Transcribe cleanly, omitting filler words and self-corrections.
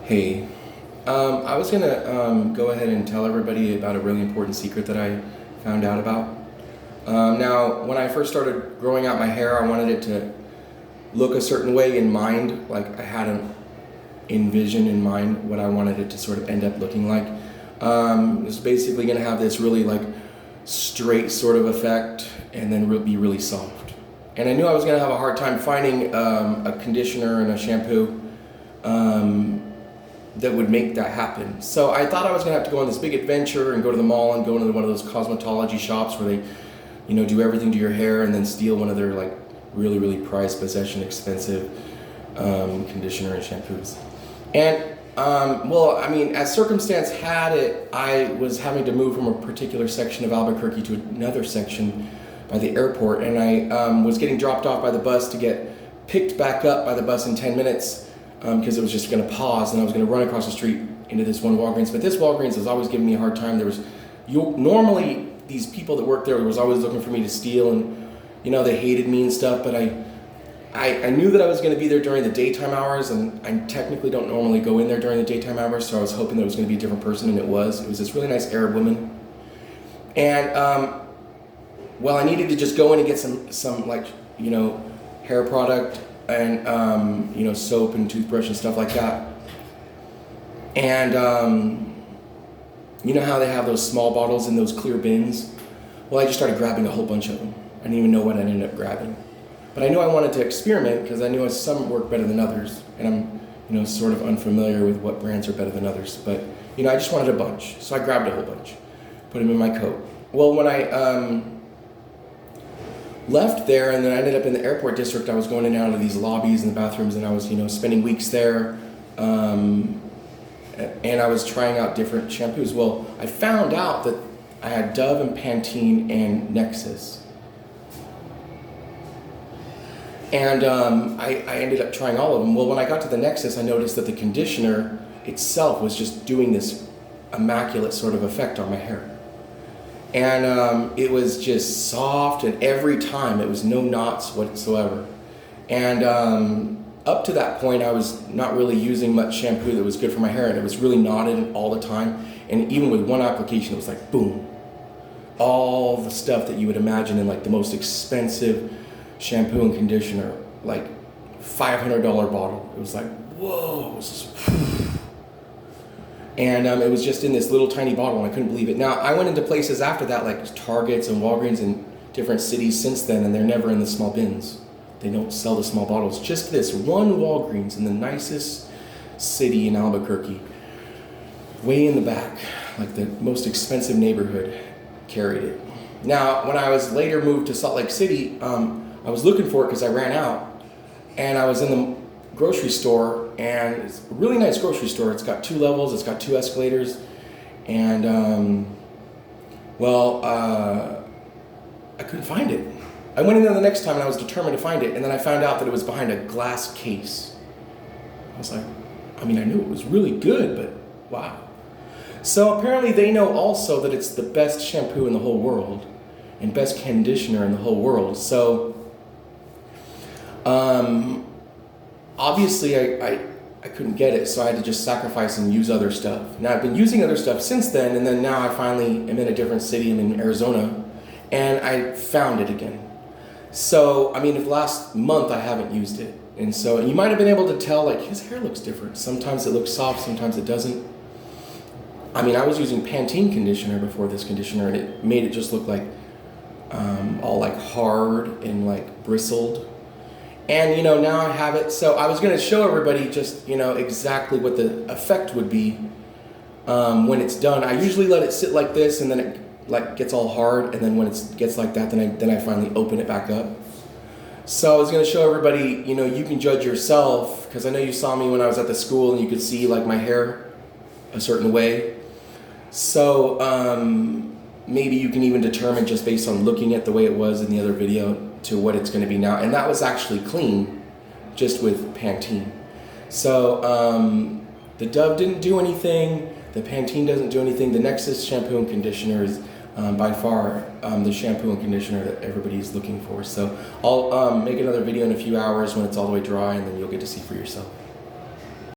Hey, I was gonna go ahead and tell everybody about a really important secret that I found out about. Now, when I first started growing out my hair, I wanted it to look a certain way in mind. Like I had an envision in mind what I wanted it to sort of end up looking like. It was basically gonna have this really like straight sort of effect, and then be really soft. And I knew I was gonna have a hard time finding a conditioner and a shampoo that would make that happen. So I thought I was gonna have to go on this big adventure and go to the mall and go into one of those cosmetology shops where they, do everything to your hair and then steal one of their like really, really prized possession, expensive conditioner and shampoos. And well, I mean, as circumstance had it, I was having to move from a particular section of Albuquerque to another section by the airport, and I was getting dropped off by the bus to get picked back up by the bus in 10 minutes. Because it was just going to pause, and I was going to run across the street into this one Walgreens. But this Walgreens was always giving me a hard time. Normally these people that worked there was always looking for me to steal, and they hated me and stuff. But I knew that I was going to be there during the daytime hours, and I technically don't normally go in there during the daytime hours. So I was hoping that it was going to be a different person, and it was. It was this really nice Arab woman, and well, I needed to just go in and get some like hair product and soap and toothbrush and stuff like that. And you know how they have those small bottles in those clear bins? Well, I just started grabbing a whole bunch of them. I didn't even know what I ended up grabbing. But I knew I wanted to experiment because I knew some work better than others. And I'm sort of unfamiliar with what brands are better than others. But I just wanted a bunch. So I grabbed a whole bunch, put them in my coat. Well, when I left there, and then I ended up in the airport district. I was going in and out of these lobbies and the bathrooms, and I was, spending weeks there, and I was trying out different shampoos. Well, I found out that I had Dove and Pantene and Nexus, and I ended up trying all of them. Well, when I got to the Nexus, I noticed that the conditioner itself was just doing this immaculate sort of effect on my hair. And it was just soft, and every time it was no knots whatsoever. And up to that point, I was not really using much shampoo that was good for my hair, and it was really knotted all the time. And even with one application, it was like boom, all the stuff that you would imagine in like the most expensive shampoo and conditioner, like $500 bottle. It was like whoa, it was just, and it was just in this little tiny bottle, and I couldn't believe it. Now, I went into places after that, like Targets and Walgreens in different cities since then, and they're never in the small bins. They don't sell the small bottles. Just this one Walgreens in the nicest city in Albuquerque, way in the back, like the most expensive neighborhood, carried it. Now, when I was later moved to Salt Lake City, I was looking for it because I ran out, and I was in the grocery store, and it's a really nice grocery store. It's got 2 levels, it's got 2 escalators, and I couldn't find it. I went in there the next time and I was determined to find it, and then I found out that it was behind a glass case. I was like, I knew it was really good, but wow. So apparently they know also that it's the best shampoo in the whole world and best conditioner in the whole world. So obviously I couldn't get it, so I had to just sacrifice and use other stuff. Now I've been using other stuff since then, and then now I finally am in a different city. I'm in Arizona, and I found it again. So, the last month I haven't used it. And so you might have been able to tell, like, his hair looks different. Sometimes it looks soft, sometimes it doesn't. I was using Pantene conditioner before this conditioner, and it made it just look like all like hard and like bristled. And now I have it, so I was going to show everybody just exactly what the effect would be when it's done. I usually let it sit like this, and then it like gets all hard, and then when it gets like that, then I finally open it back up. So I was going to show everybody, you can judge yourself, because I know you saw me when I was at the school, and you could see like my hair a certain way. So maybe you can even determine just based on looking at the way it was in the other video to what it's going to be now. And that was actually clean, just with Pantene. So the Dove didn't do anything, the Pantene doesn't do anything. The Nexus shampoo and conditioner is by far the shampoo and conditioner that everybody's looking for. So I'll make another video in a few hours when it's all the way dry, and then you'll get to see for yourself.